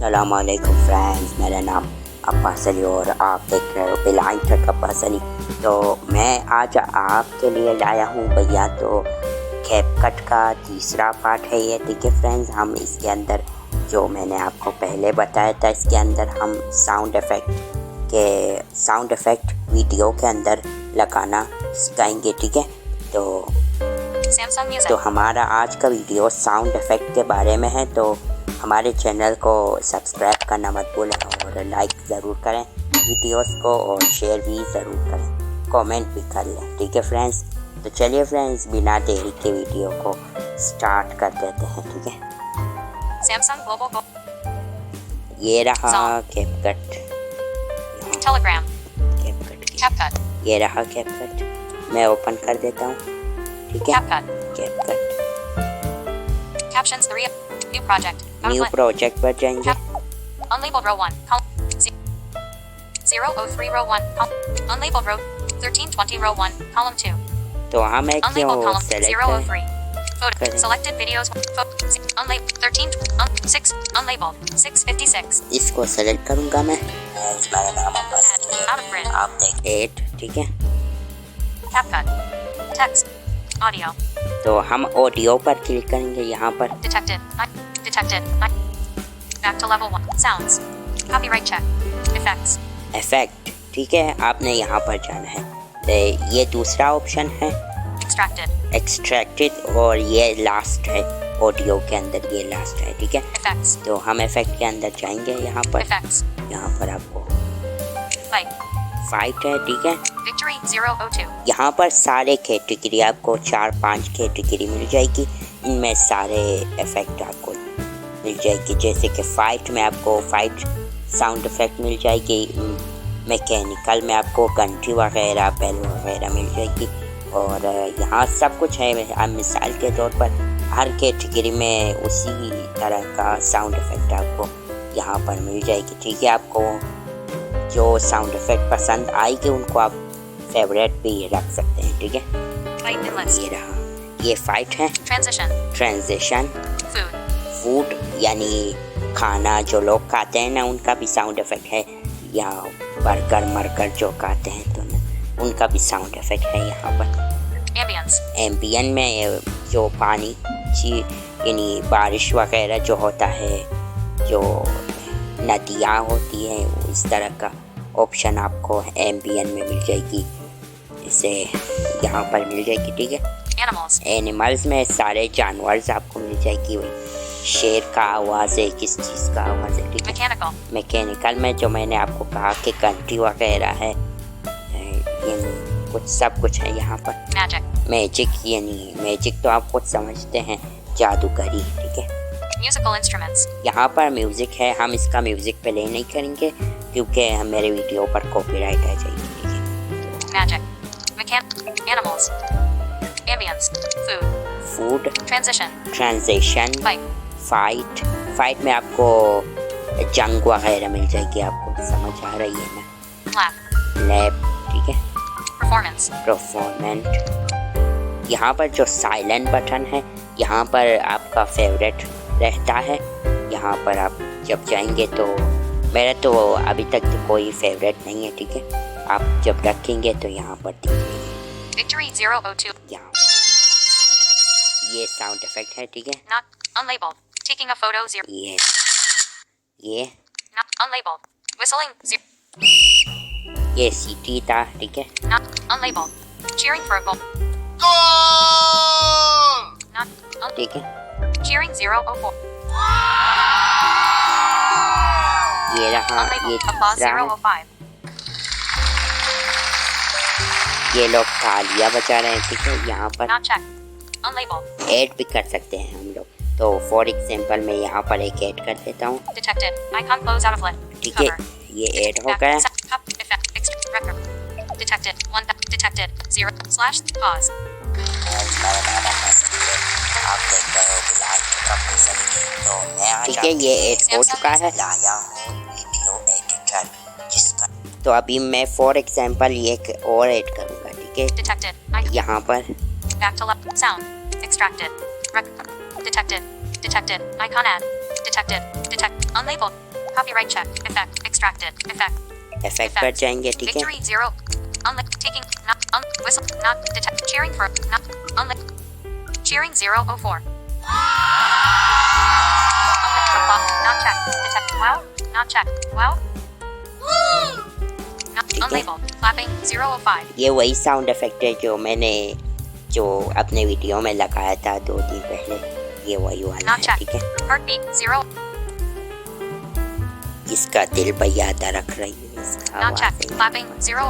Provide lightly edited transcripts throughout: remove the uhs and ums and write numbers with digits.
अस्सलामुअलैकुम फ्रेंड्स, मेरा नाम अब्बास अली और आप देख रहे हो बिलाइन तक अब्बास अली। तो मैं आज आपके लिए लाया हूँ भैया तो कैपकट का तीसरा पार्ट है ये। ठीक है फ्रेंड्स, हम इसके अंदर जो मैंने आपको पहले बताया था इसके अंदर हम साउंड इफ़ेक्ट वीडियो के अंदर लगाना सिखाएंगे। ठीक है, तो हमारा आज का वीडियो साउंड इफ़ेक्ट के बारे में है। तो हमारे चैनल को सब्सक्राइब करना मत भूलें और लाइक ज़रूर करें वीडियोस को और शेयर भी ज़रूर करें, कमेंट भी कर लें। ठीक है फ्रेंड्स, तो चलिए फ्रेंड्स बिना देरी के वीडियो को स्टार्ट कर देते हैं। ठीक है, ये रहा कैपकट, CapCut. ये रहा कैपकट। मैं ओपन कर देता हूँ। ठीक है, CapCut Captions 3. New project. New project पर जाएंगे। Unlabeled row 1. 003 row 1. Unlabeled row 1320 row 1. Column 2. तो हमें Unlabeled क्यों column सेलेक्ट 003. Photo. करें? Selected videos. Unlabeled 13. 6. Unlabeled 656. इसको सेलेक्ट करूँगा मैं। मेरा नाम Abbas Ali, Out of grid. आप देख 8। ठीक है, CapCut. Text. Audio. तो हम ऑडियो पर क्लिक करेंगे यहाँ पर। Detected. Detected. Back to level 1. Sounds. Copyright check. Effects. Effect. ठीक है, आपने यहाँ पर जाना है। तो ये दूसरा ऑप्शन है Extracted. एक्सट्रैक्टेड और ये लास्ट है ऑडियो के अंदर, ये लास्ट है। ठीक है, Effects. तो हम इफेक्ट के अंदर जाएंगे। यहाँ पर Effects. यहाँ पर आपको Fight. फाइट है। ठीक है, Victory 002. यहाँ पर सारे कैटेगरी आपको 4-5 कैटेगरी मिल जाएगी। इनमें सारे इफेक्ट आपको मिल जाएगी। जैसे कि फाइट में आपको फाइट साउंड इफेक्ट मिल जाएगी। मैकेनिकल में आपको घंटी वगैरह बेल वगैरह मिल जाएगी। और यहाँ सब कुछ है। मिसाल के तौर पर हर कैटेगरी में उसी तरह का साउंड इफेक्ट आपको यहाँ पर मिल जाएगी। ठीक है, आपको जो साउंड इफेक्ट पसंद आएगी उनको आप फेवरेट भी रख सकते हैं। ठीक है, Fight and list. ये रहा, ये फाइट है। Transition. Transition, Food. फूड यानी खाना जो लोग खाते हैं ना उनका भी साउंड इफेक्ट है। या बर्गर मर्गर जो खाते हैं तो ना उनका भी साउंड इफेक्ट है यहाँ पर। Ambience. एम्बियन में जो पानी यानी बारिश वगैरह जो होता है, जो नदियाँ होती हैं, इस तरह का ऑप्शन आपको एम्बियन में मिल जाएगी। इसे यहाँ पर मिल जाएगी। ठीक है, Animals. एनिमल्स में सारे जानवर आपको मिल जाएगी। वही शेर का आवाज़ है, किस चीज़ का आवाज़ है। ठीक है, Mechanical. मैकेनिकल में जो मैंने आपको कहा कि घंटी वगैरह है, यानी कुछ सब कुछ है यहाँ पर। Magic. मैजिक यानी मैजिक तो आप खुद समझते हैं, जादूगरी। ठीक है, Musical instruments. यहाँ पर म्यूज़िक है। हम इसका म्यूज़िक प्ले नहीं करेंगे क्योंकि मेरे वीडियो पर कॉपीराइट आ जाएगी। ठीक है, Magic. Animals. Ambience. Food. Food, Transition. Transition, Fight. Fight में आपको जंग वगैरह मिल जाएगी। आपको समझ आ रही है ना? Laugh. लैब। ठीक है, Performance. परफॉर्मेंट। यहाँ पर जो साइलेंट बटन है यहाँ पर आपका फेवरेट रहता है। यहाँ पर आप जब जाएंगे तो मेरा तो अभी तक तो कोई फेवरेट नहीं है। ठीक है, आप जब रखेंगे तो यहाँ पर देखिए Victory 002. यहाँ ये साउंड इफेक्ट है। ठीक है, Not unlabeled. Taking a photo 0. ये Not unlabeled. Whistling 0. ये सीटी था। ठीक है, Not unlabeled. Cheering for a goal. Not ठीक है, cheering 004. ये रहा, ये Unlabeled. Applause रहा। 005. ये लोग तालियां बजा रहे हैं। ठीक है, यहाँ पर Not checked. Unlabeled. ऐड भी कर सकते हैं हम लोग। तो फॉर एग्जांपल मैं यहाँ पर एक ऐड कर देता हूँ। Detected. Icon close out of lid. ठीक है, ये ऐड हो गया। Effect. Record. Detected. 1. Detected. 0. / pause. ठीक है, ये ऐड हो चुका है। तो अभी मैं फॉर एग्जांपल ये और ऐड करूँगा। ठीक है, Detected. यहाँ पर Back to left. Sound. Extracted. Detected. Detected. Icon add. Detected. Unlabeled. Copyright check. Effect. Extracted. Effect. Effect पर जाएंगे, ठीक है। Victory 0. Unlit. Taking. Not. Whistle. Not. Detect. Cheering for. Not. Unlit. Cheering 004. Not checked. Detect. Wow. Not checked. Wow. Not. Unlabeled. Clapping 005. ये वही sound effect है जो अपने video में लगाया था 2 दिन पहले। ये वही वाला Not है, ठीक है। checked. Heartbeat 0. इसका दिल बयादा रख रही है, इसका Not आवाज़ checked. है। Clapping 0.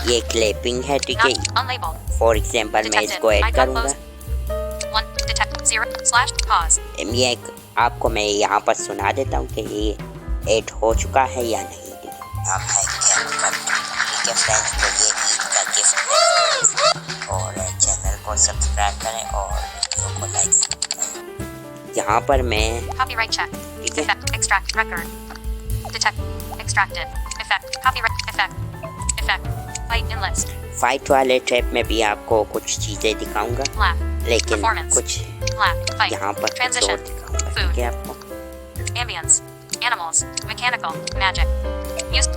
ये क्लैपिंग है, ठीक है। Not. Unlabeled. फॉर एग्जाम्पल मैं इसको ऐड Icon करूँगा। closed. 1. Detect. 0. Slash. Pause. ये आपको मैं यहाँ पर सुना देता हूँ कि ये ऐड हो चुका है या नहीं, ठीक है। नाम है CapCut, ठीक है फ्रेंड्स। तो ये ईद का गिफ्ट है और चैनल को सब्सक्राइब करें और वीडियो को लाइक करें। यहाँ पर मैं, Copyright check. ठीक है। Effect. Extract. Record. Detect. Extracted. Effect. Copyright. Effect. Effect. Fight in list. Fight वाले ट्रैप में भी आपको कुछ चीज़ें दिखाऊंगा, Laugh. लेकिन Performance. कुछ Laugh. Fight. यहाँ पर कुछ और Transition. दिखाऊंगा, Food. ठीक है आपको। Ambience. Animals. Mechanical. Magic. Music.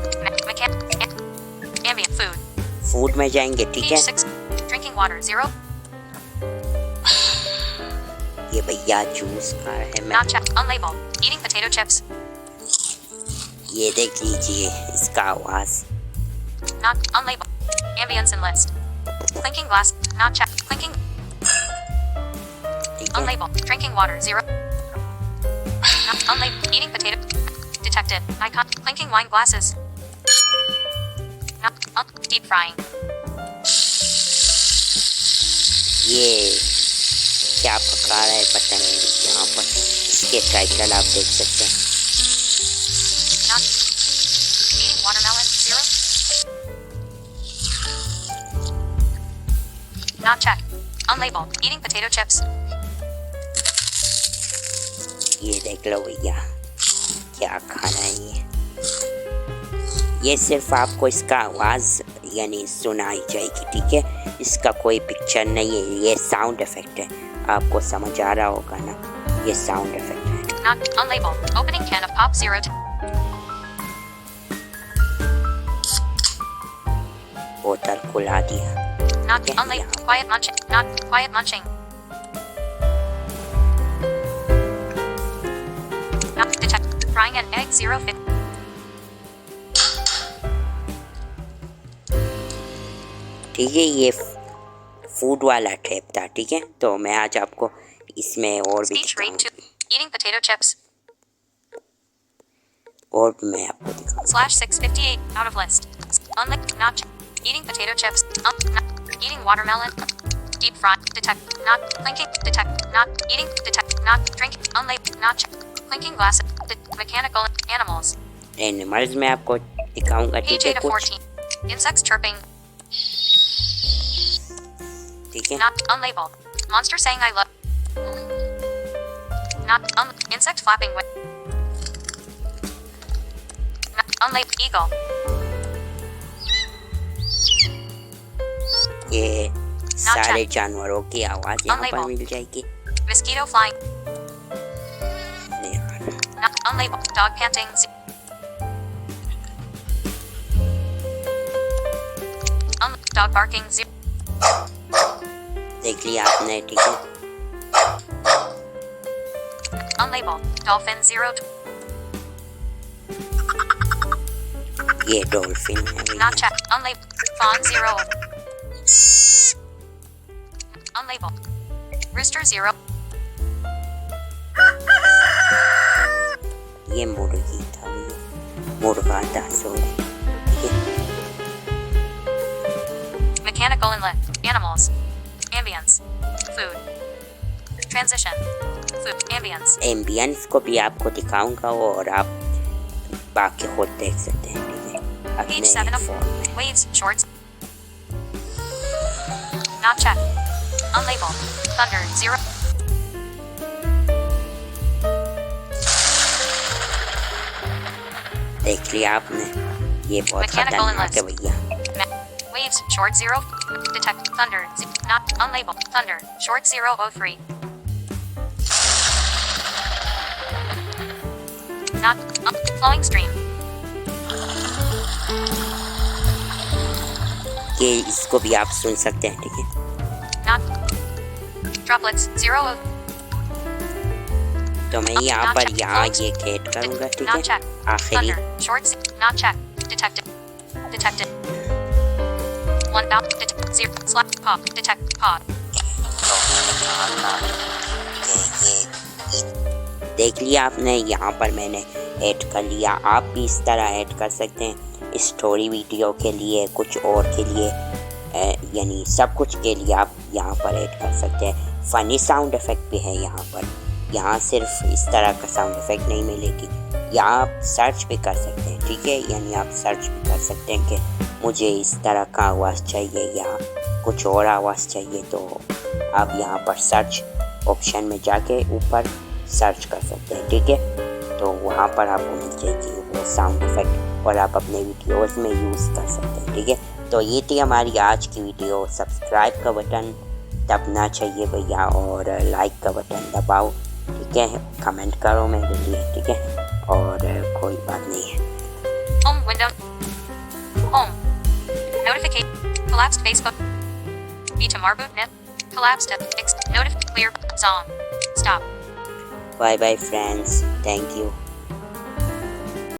Ambient. Food. Food में जाएंगे, ठीक है। Page 6. Drinking water 0. ये भैया जूस का है, मैं Not checked. Unlabeled. Eating potato chips. ये देख लीजिए इसका आवाज़, Not unlabeled. Ambience and list. Clinking glass. Not checked. Clinking. ठीक है। Unlabeled. Drinking water 0. Not unlabeled. Eating potato. Detected. Icon. Clinking wine glasses. Not deep frying. ये क्या पका रहा है पता नहीं। यहाँ पर इसके टाइटल आप देख सकते हैं। Not eating watermelon 0. Not checked. Unlabeled. Eating potato chips. ये देख लो भैया क्या खाना है ये सिर्फ आपको इसका आवाज़ यानी सुनाई जाएगी, ठीक है। इसका कोई पिक्चर नहीं है, ये साउंड इफेक्ट है। आपको समझ आ रहा होगा ना, ये साउंड इफेक्ट है। Not unlabeled. Opening can of pop 0. बोतल खुला दिया। Not Yeah, unlabeled. yeah. Quiet munching. Not quiet munching. Not detect. Frying an egg 0. ठीक है, ये फूड वाला ट्रैप था, ठीक है। तो मैं आज आपको इसमें और भी Speech rate 2. दिखाऊंगा, Eating potato chips. और भी मैं आपको दिखाऊंगा। Slash 658. Out of list. Unlabeled. Not eating potato chips. Not eating watermelon. Deep fry. Detect. Not clinking. Detect. Not eating. Detect. Not drinking. Unlabeled. Not clinking glass. Mechanical animals. Animals में आपको दिखाऊंगा, ठीक Page है। 8 of कुछ 14. Insects chirping. ठीक है। Not unlabeled. Monster saying I love. Not insect flapping with. Not unlabeled. Eagle. ये सारे checked. जानवरों की आवाज़ यहाँ पर Unlabeled. मिल जाएगी। Mosquito flying. ये Not unlabeled. Dog panting. Dog barking. देख लिया आपने, ठीक है। Unlabeled. Dolphin 0. ये डॉल्फिन है भैया। Not checked. Unlabeled. Fawn 0. Unlabeled. Rooster 0. ये मुर्गी था भैया, मुर्गा था, सॉरी, ठीक है। Mechanical inlet. Animals. Ambience. Food. Transition. Food. Ambience. Ambience को भी आपको दिखाऊंगा और आप बाकी खुद देख सकते हैं, ठीक है, अपने Page 7 of फोन में। Waves. Shorts. Not checked. Unlabeled. Thunder 0. देख लिया आपने, ये बहुत Mechanical खतरनाक है inlets. भैया। Waves. Short 0. Detect. Thunder. Not unlabeled. Thunder. Short 003. Not. Flowing stream. कि इसको भी आप सुन सकते हैं, ठीक है। Not. Droplets. 0 of. तो मैं यहाँ पर ये खेट करूँगा, ठीक Not है। check. आखिरी Thunder. Short. Not check. Detected. Detected. 1000. Detect. 0. Slap. Pop. Detect. Pod. देख लिया आपने, यहाँ पर मैंने ऐड कर लिया। आप भी इस तरह ऐड कर सकते हैं स्टोरी वीडियो के लिए, कुछ और के लिए, यानी सब कुछ के लिए आप यहाँ पर ऐड कर सकते हैं। फ़नी साउंड इफ़ेक्ट भी है यहाँ पर। यहाँ सिर्फ इस तरह का साउंड इफ़ेक्ट नहीं मिलेगी, यहाँ आप सर्च भी कर सकते हैं, ठीक है। यानी आप सर्च भी कर सकते हैं कि मुझे इस तरह का आवाज़ चाहिए या कुछ और आवाज़ चाहिए, तो आप यहाँ पर सर्च ऑप्शन में जाके ऊपर सर्च कर सकते हैं, ठीक है। तो वहाँ पर आपको मिल जाएगी वो साउंड इफ़ेक्ट और आप अपने वीडियोस में यूज़ कर सकते हैं, ठीक है। तो ये थी हमारी आज की वीडियो। सब्सक्राइब का बटन दबना चाहिए भैया, और लाइक का बटन दबाओ, ठीक है। कमेंट करो मेरे लिए, ठीक है। और कोई बात नहीं है। Home window. Home. Notification. Collapsed Facebook. Beta Marboot net. Collapsed at fixed. Clear. Zone. Stop. Bye bye friends. Thank you.